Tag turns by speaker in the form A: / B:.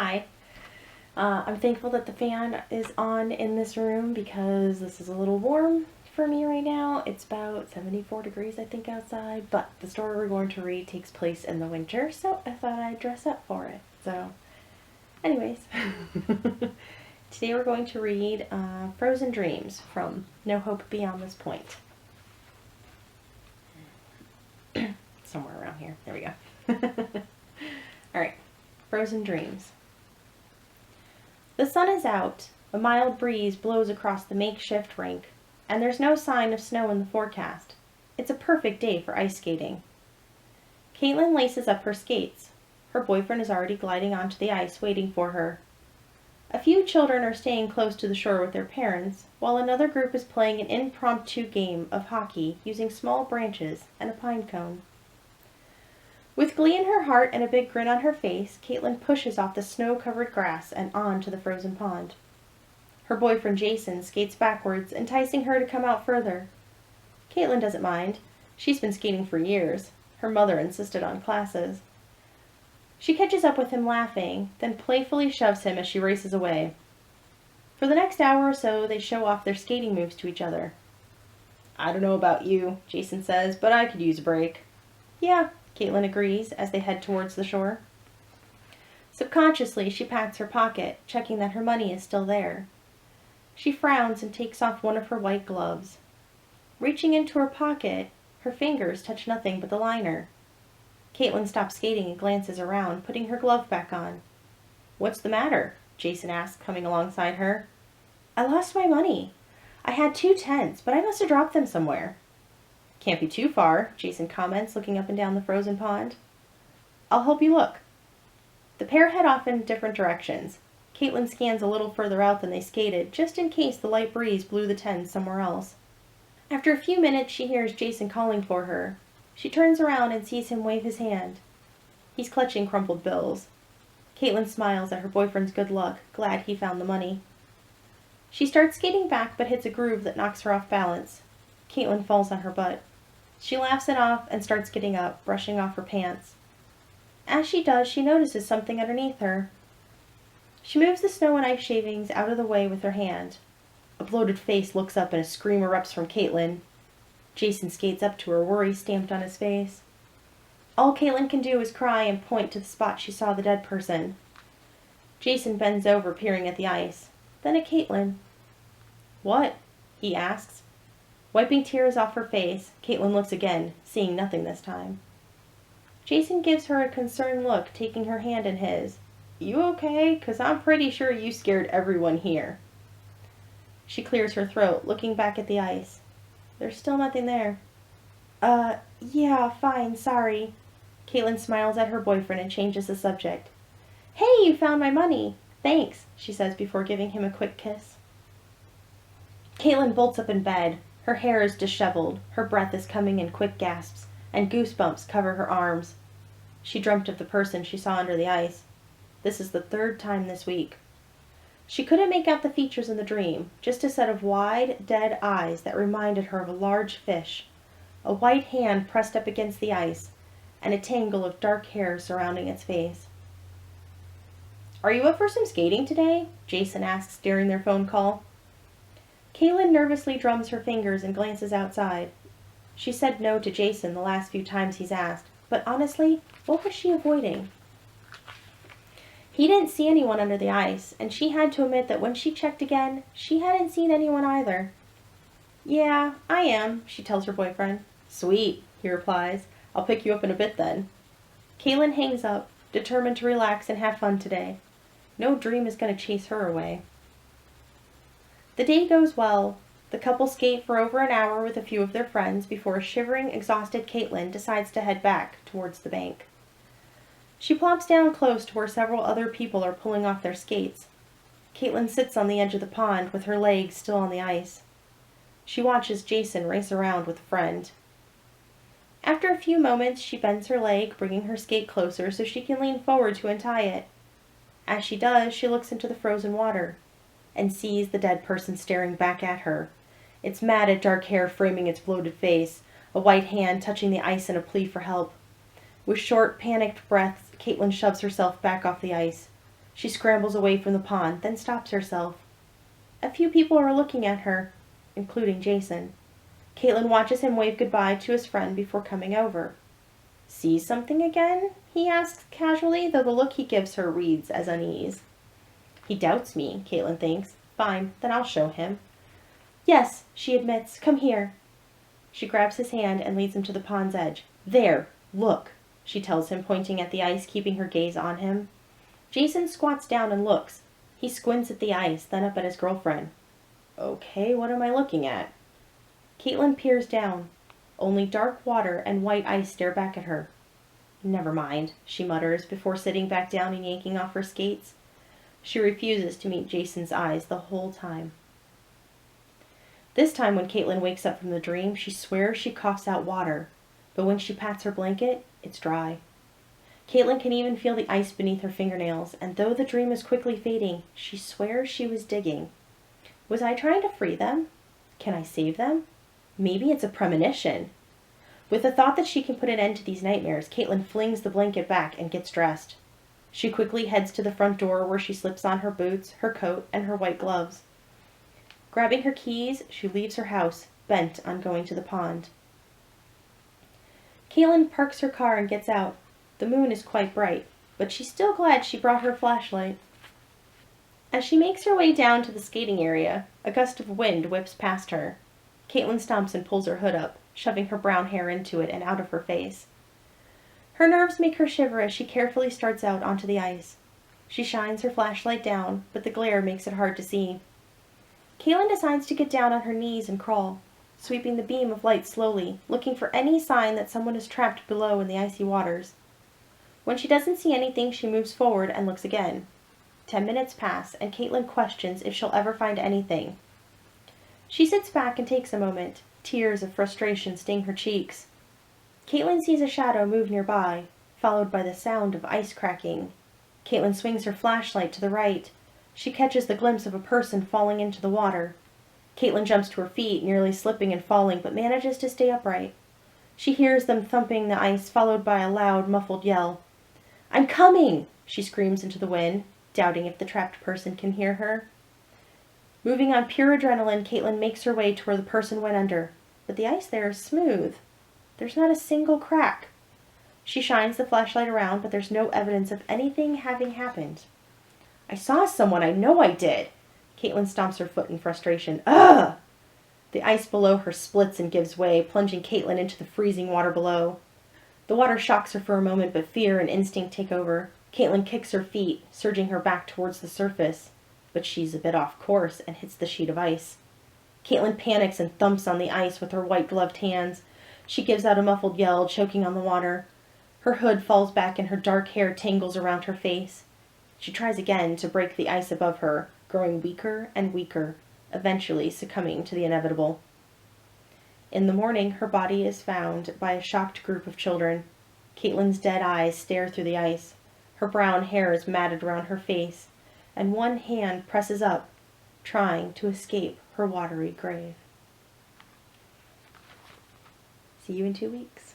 A: Hi. I'm thankful that the fan is on in this room because this is a little warm for me right now. It's about 74 degrees, I think, outside, but the story we're going to read takes place in the winter, so I thought I'd dress up for it. So, anyways, today we're going to read Frozen Dreams from No Hope Beyond This Point. Somewhere around here. There we go. Alright, Frozen Dreams. The sun is out, a mild breeze blows across the makeshift rink, and there's no sign of snow in the forecast. It's a perfect day for ice skating. Caitlin laces up her skates. Her boyfriend is already gliding onto the ice waiting for her. A few children are staying close to the shore with their parents, while another group is playing an impromptu game of hockey using small branches and a pine cone. With glee in her heart and a big grin on her face, Caitlin pushes off the snow-covered grass and on to the frozen pond. Her boyfriend Jason skates backwards, enticing her to come out further. Caitlin doesn't mind. She's been skating for years. Her mother insisted on classes. She catches up with him laughing, then playfully shoves him as she races away. For the next hour or so, they show off their skating moves to each other. "I don't know about you," Jason says, "but I could use a break." "Yeah," Caitlin agrees as they head towards the shore. Subconsciously, she pats her pocket, checking that her money is still there. She frowns and takes off one of her white gloves. Reaching into her pocket, her fingers touch nothing but the liner. Caitlin stops skating and glances around, putting her glove back on. "What's the matter?" Jason asks, coming alongside her. "I lost my money. I had 2 10s, but I must have dropped them somewhere." "Can't be too far," Jason comments, looking up and down the frozen pond. "I'll help you look." The pair head off in different directions. Caitlin scans a little further out than they skated, just in case the light breeze blew the 10s somewhere else. After a few minutes, she hears Jason calling for her. She turns around and sees him wave his hand. He's clutching crumpled bills. Caitlin smiles at her boyfriend's good luck, glad he found the money. She starts skating back but hits a groove that knocks her off balance. Caitlin falls on her butt. She laughs it off and starts getting up, brushing off her pants. As she does, she notices something underneath her. She moves the snow and ice shavings out of the way with her hand. A bloated face looks up and a scream erupts from Caitlin. Jason skates up to her, worry stamped on his face. All Caitlin can do is cry and point to the spot she saw the dead person. Jason bends over, peering at the ice, then at Caitlin. "What?" he asks. Wiping tears off her face, Caitlin looks again, seeing nothing this time. Jason gives her a concerned look, taking her hand in his. "You okay? 'Cause I'm pretty sure you scared everyone here." She clears her throat, looking back at the ice. There's still nothing there. Yeah, fine, sorry." Caitlin smiles at her boyfriend and changes the subject. "Hey, you found my money. Thanks," she says before giving him a quick kiss. Caitlin bolts up in bed. Her hair is disheveled, her breath is coming in quick gasps, and goosebumps cover her arms. She dreamt of the person she saw under the ice. This is the 3rd time this week. She couldn't make out the features in the dream, just a set of wide, dead eyes that reminded her of a large fish, a white hand pressed up against the ice, and a tangle of dark hair surrounding its face. "Are you up for some skating today?" Jason asks during their phone call. Caitlin nervously drums her fingers and glances outside. She said no to Jason the last few times he's asked, but honestly, what was she avoiding? He didn't see anyone under the ice, and she had to admit that when she checked again, she hadn't seen anyone either. "Yeah, I am," she tells her boyfriend. "Sweet," he replies. "I'll pick you up in a bit then." Caitlin hangs up, determined to relax and have fun today. No dream is going to chase her away. The day goes well. The couple skate for over an hour with a few of their friends before a shivering, exhausted Caitlin decides to head back towards the bank. She plops down close to where several other people are pulling off their skates. Caitlin sits on the edge of the pond with her legs still on the ice. She watches Jason race around with a friend. After a few moments, she bends her leg, bringing her skate closer so she can lean forward to untie it. As she does, she looks into the frozen water and sees the dead person staring back at her, its matted dark hair framing its bloated face, a white hand touching the ice in a plea for help. With short, panicked breaths, Caitlin shoves herself back off the ice. She scrambles away from the pond, then stops herself. A few people are looking at her, including Jason. Caitlin watches him wave goodbye to his friend before coming over. "See something again?" he asks casually, though the look he gives her reads as unease. He doubts me, Caitlin thinks. Fine, then I'll show him. "Yes," she admits. "Come here." She grabs his hand and leads him to the pond's edge. "There, look," she tells him, pointing at the ice, keeping her gaze on him. Jason squats down and looks. He squints at the ice, then up at his girlfriend. "Okay, what am I looking at?" Caitlin peers down. Only dark water and white ice stare back at her. "Never mind," she mutters, before sitting back down and yanking off her skates. She refuses to meet Jason's eyes the whole time. This time when Caitlin wakes up from the dream, she swears she coughs out water, but when she pats her blanket, it's dry. Caitlin can even feel the ice beneath her fingernails, and though the dream is quickly fading, she swears she was digging. Was I trying to free them? Can I save them? Maybe it's a premonition. With the thought that she can put an end to these nightmares, Caitlin flings the blanket back and gets dressed. She quickly heads to the front door where she slips on her boots, her coat, and her white gloves. Grabbing her keys, she leaves her house, bent on going to the pond. Caitlin parks her car and gets out. The moon is quite bright, but she's still glad she brought her flashlight. As she makes her way down to the skating area, a gust of wind whips past her. Caitlin stomps and pulls her hood up, shoving her brown hair into it and out of her face. Her nerves make her shiver as she carefully starts out onto the ice. She shines her flashlight down, but the glare makes it hard to see. Caitlin decides to get down on her knees and crawl, sweeping the beam of light slowly, looking for any sign that someone is trapped below in the icy waters. When she doesn't see anything, she moves forward and looks again. 10 minutes pass, and Caitlin questions if she'll ever find anything. She sits back and takes a moment. Tears of frustration sting her cheeks. Caitlin sees a shadow move nearby, followed by the sound of ice cracking. Caitlin swings her flashlight to the right. She catches the glimpse of a person falling into the water. Caitlin jumps to her feet, nearly slipping and falling, but manages to stay upright. She hears them thumping the ice, followed by a loud, muffled yell. "I'm coming!" she screams into the wind, doubting if the trapped person can hear her. Moving on pure adrenaline, Caitlin makes her way to where the person went under, but the ice there is smooth. There's not a single crack. She shines the flashlight around, but there's no evidence of anything having happened. "I saw someone, I know I did!" Caitlin stomps her foot in frustration. Ugh! The ice below her splits and gives way, plunging Caitlin into the freezing water below. The water shocks her for a moment, but fear and instinct take over. Caitlin kicks her feet, surging her back towards the surface, but she's a bit off course and hits the sheet of ice. Caitlin panics and thumps on the ice with her white-gloved hands. She gives out a muffled yell, choking on the water. Her hood falls back and her dark hair tangles around her face. She tries again to break the ice above her, growing weaker and weaker, eventually succumbing to the inevitable. In the morning, her body is found by a shocked group of children. Caitlin's dead eyes stare through the ice. Her brown hair is matted around her face, and one hand presses up, trying to escape her watery grave. See you in 2 weeks.